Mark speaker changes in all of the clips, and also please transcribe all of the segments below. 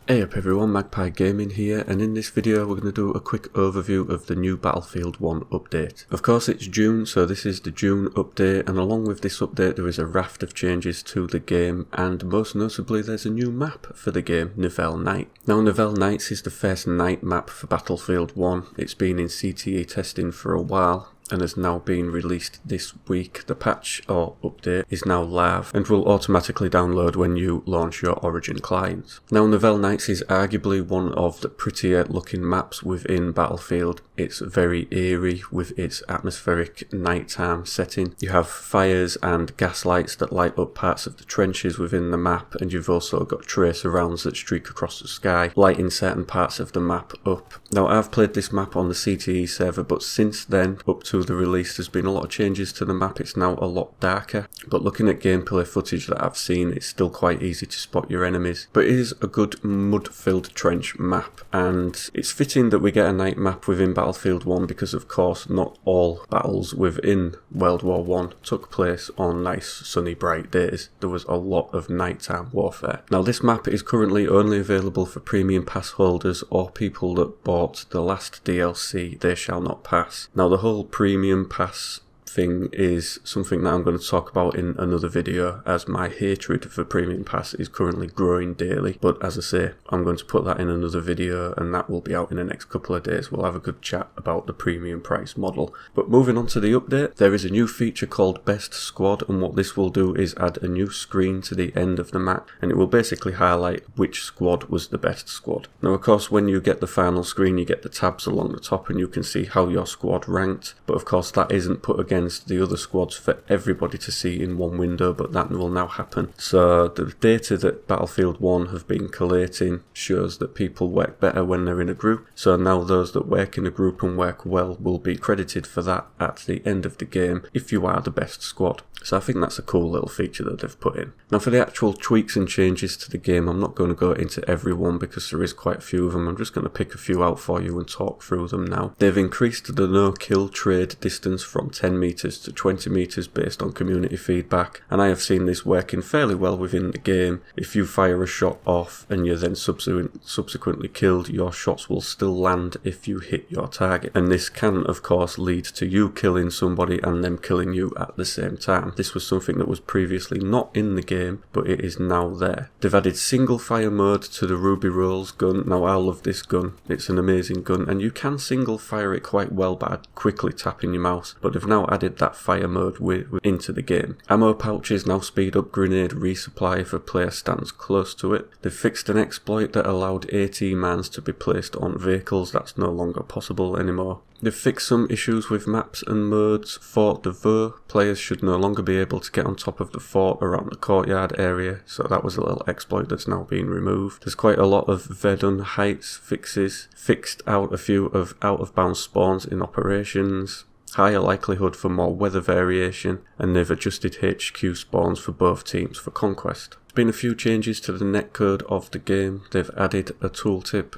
Speaker 1: Hey up everyone, Magpie Gaming here, and in this video we're going to do a quick overview of the new Battlefield 1 update. Of course it's June, so this is the June update, and along with this update there is a raft of changes to the game, and most notably there's a new map for the game, Nivelle Night. Now Nivelle Nights is the first night map for Battlefield 1. It's been in CTE testing for a while and has now been released this week. The patch or update is now live and will automatically download when you launch your Origin client. Now Nivelle Nights is arguably one of the prettier looking maps within Battlefield. It's very eerie with its atmospheric nighttime setting. You have fires and gas lights that light up parts of the trenches within the map, and you've also got tracer rounds that streak across the sky, lighting certain parts of the map up. Now I've played this map on the CTE server, but since then, up to the release, there's been a lot of changes to the map. It's now a lot darker, but looking at gameplay footage that I've seen, it's still quite easy to spot your enemies. But it is a good mud-filled trench map, and it's fitting that we get a night map within Battlefield 1 because of course not all battles within World War 1 took place on nice sunny bright days. There was a lot of nighttime warfare. Now this map is currently only available for premium pass holders or people that bought the last DLC, They Shall Not Pass. Now the whole premium pass thing is something that I'm going to talk about in another video, as my hatred for premium pass is currently growing daily. But as I say, I'm going to put that in another video, and that will be out in the next couple of days. We'll have a good chat about the premium price model. But moving on to the update, there is a new feature called Best Squad, and what this will do is add a new screen to the end of the map, and it will basically highlight which squad was the best squad. Now of course when you get the final screen you get the tabs along the top and you can see how your squad ranked, but of course that isn't put against the other squads for everybody to see in one window, but that will now happen. So the data that Battlefield 1 have been collating shows that people work better when they're in a group, so now those that work in a group and work well will be credited for that at the end of the game if you are the best squad. So I think that's a cool little feature that they've put in. Now for the actual tweaks and changes to the game, I'm not going to go into every one because there is quite a few of them. I'm just going to pick a few out for you and talk through them now. They've increased the no kill trade distance from 10 meters to 20 meters based on community feedback, and I have seen this working fairly well within the game. If you fire a shot off and you're then subsequently killed, your shots will still land if you hit your target, and this can of course lead to you killing somebody and them killing you at the same time. This was something that was previously not in the game, but it is now there. They've added single fire mode to the Ruby Rolls gun. Now I love this gun, it's an amazing gun, and you can single fire it quite well by quickly tapping your mouse, but they've now added that fire mode into the game. Ammo pouches now speed up grenade resupply if a player stands close to it. They've fixed an exploit that allowed AT mans to be placed on vehicles. That's no longer possible anymore. They've fixed some issues with maps and modes. Fort de Vaux, players should no longer be able to get on top of the fort around the courtyard area, so that was a little exploit that's now been removed. There's quite a lot of Verdun Heights fixes, fixed out a few of out-of-bounds spawns in operations, higher likelihood for more weather variation, and they've adjusted HQ spawns for both teams for Conquest. There's been a few changes to the netcode of the game. They've added a tooltip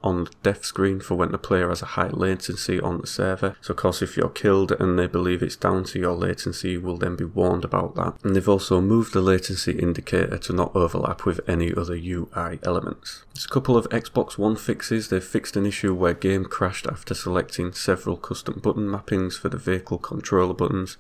Speaker 1: on the death screen for when the player has a high latency on the server. So of course if you're killed and they believe it's down to your latency, you will then be warned about that. And they've also moved the latency indicator to not overlap with any other UI elements. There's a couple of Xbox One fixes. They've fixed an issue where game crashed after selecting several custom button mappings for the vehicle controller buttons,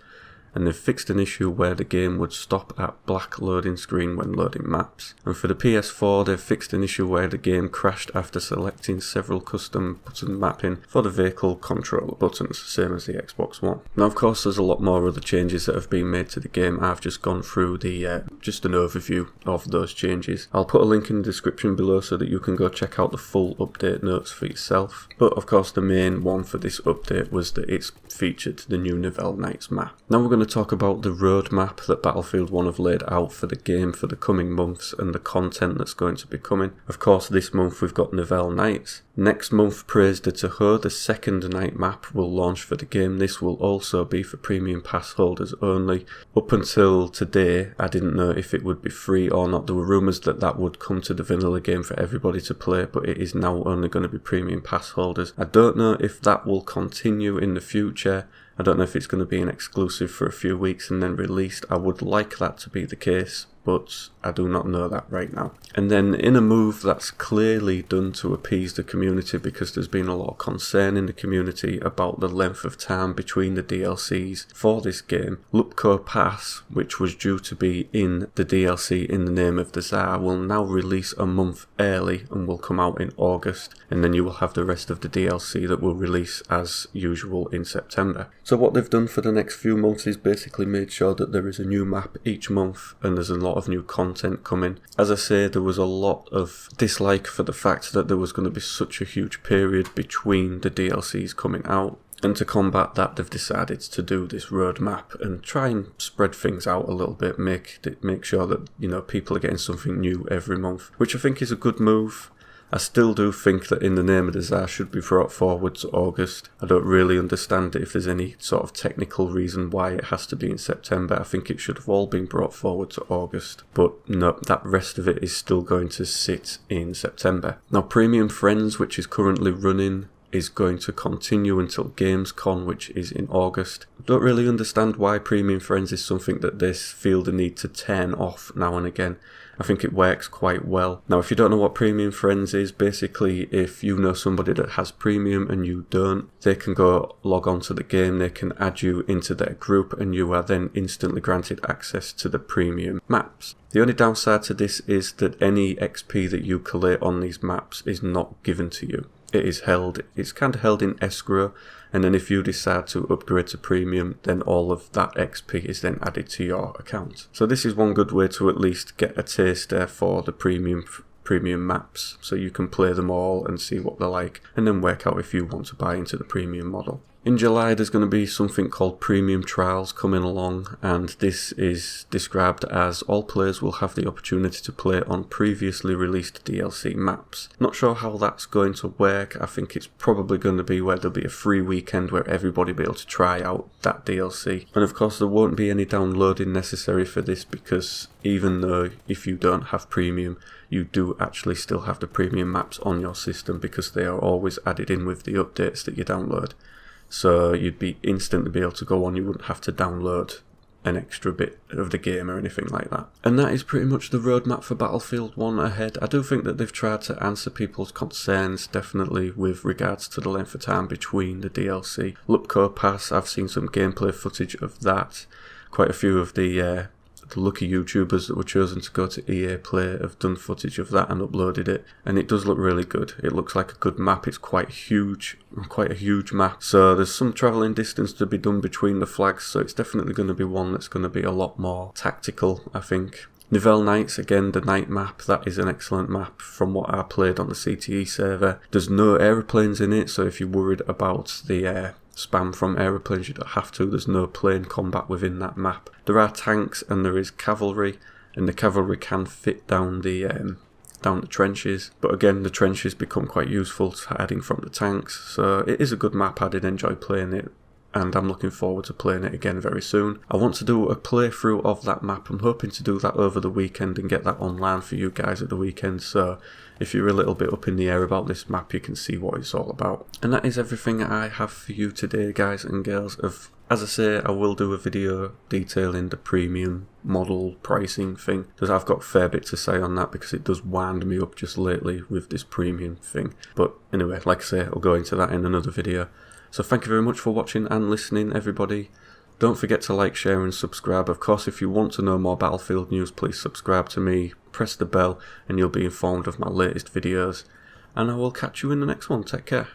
Speaker 1: and they've fixed an issue where the game would stop at black loading screen when loading maps. And for the PS4, they've fixed an issue where the game crashed after selecting several custom button mapping for the vehicle controller buttons, same as the Xbox One. Now of course there's a lot more other changes that have been made to the game. I've just gone through the just an overview of those changes. I'll put a link in the description below so that you can go check out the full update notes for yourself. But of course the main one for this update was that it's featured the new Nivelle Nights map. Now we're going to talk about the roadmap that Battlefield 1 have laid out for the game for the coming months and the content that's going to be coming. Of course this month we've got Nivelle Nights. Next month Praise de Tahoe, the second night map, will launch for the game. This will also be for premium pass holders only. Up until today I didn't know if it would be free or not. There were rumours that that would come to the vanilla game for everybody to play, but it is now only going to be premium pass holders. I don't know if that will continue in the future. I don't know if it's going to be an exclusive for a few weeks and then released. I would like that to be the case, but I do not know that right now. And then in a move that's clearly done to appease the community, because there's been a lot of concern in the community about the length of time between the DLCs for this game, Lupko Pass, which was due to be in the DLC In the Name of the Tsar, will now release a month early and will come out in August, and then you will have the rest of the DLC that will release as usual in September. So what they've done for the next few months is basically made sure that there is a new map each month and there's a lot of new content coming. As I say, there was a lot of dislike for the fact that there was going to be such a huge period between the DLCs coming out. And to combat that, they've decided to do this roadmap and try and spread things out a little bit, make sure that, you know, people are getting something new every month, which I think is a good move. I still do think that In the Name of the Tsar should be brought forward to August. I don't really understand if there's any sort of technical reason why it has to be in September. I think it should have all been brought forward to August. But no, that rest of it is still going to sit in September. Now, Premium Friends, which is currently running, is going to continue until Gamescom, which is in August. I don't really understand why Premium Friends is something that they feel the need to turn off now and again. I think it works quite well. Now, if you don't know what Premium Friends is, basically if you know somebody that has Premium and you don't, they can go log on to the game, they can add you into their group, and you are then instantly granted access to the Premium maps. The only downside to this is that any XP that you collate on these maps is not given to you. It's kind of held in escrow, and then if you decide to upgrade to Premium, then all of that XP is then added to your account. So this is one good way to at least get a taste there for the premium maps, so you can play them all and see what they're like, and then work out if you want to buy into the Premium model. In July, there's going to be something called Premium Trials coming along, and this is described as all players will have the opportunity to play on previously released DLC maps. Not sure how that's going to work. I think it's probably going to be where there'll be a free weekend where everybody will be able to try out that DLC. And of course, there won't be any downloading necessary for this, because even though if you don't have Premium, you do actually still have the Premium maps on your system, because they are always added in with the updates that you download. So you'd be instantly be able to go on, you wouldn't have to download an extra bit of the game or anything like that. And that is pretty much the roadmap for Battlefield 1 ahead. I do think that they've tried to answer people's concerns, definitely with regards to the length of time between the DLC. Lupko Pass, I've seen some gameplay footage of that. Quite a few of the lucky YouTubers that were chosen to go to EA Play have done footage of that and uploaded it, and it does look really good. It looks like a good map. It's quite huge, quite a huge map, so there's some travelling distance to be done between the flags, so it's definitely going to be one that's going to be a lot more tactical, I think. Nivelle Nights, again, the night map, that is an excellent map from what I played on the CTE server. There's no aeroplanes in it, so if you're worried about the spam from aeroplanes, you don't have to. There's no plane combat within that map. There are tanks and there is cavalry, and the cavalry can fit down the trenches, but again, the trenches become quite useful hiding from the tanks, so it is a good map. I did enjoy playing it, and I'm looking forward to playing it again very soon. I want to do a playthrough of that map. I'm hoping to do that over the weekend and get that online for you guys at the weekend, so if you're a little bit up in the air about this map, you can see what it's all about. And that is everything I have for you today, guys and girls. As I say, I will do a video detailing the Premium model pricing thing, because I've got a fair bit to say on that, because it does wind me up just lately with this Premium thing. But anyway, like I say, I'll go into that in another video. So thank you very much for watching and listening, everybody. Don't forget to like, share and subscribe. Of course, if you want to know more Battlefield news, please subscribe to me, press the bell, and you'll be informed of my latest videos. And I will catch you in the next one. Take care.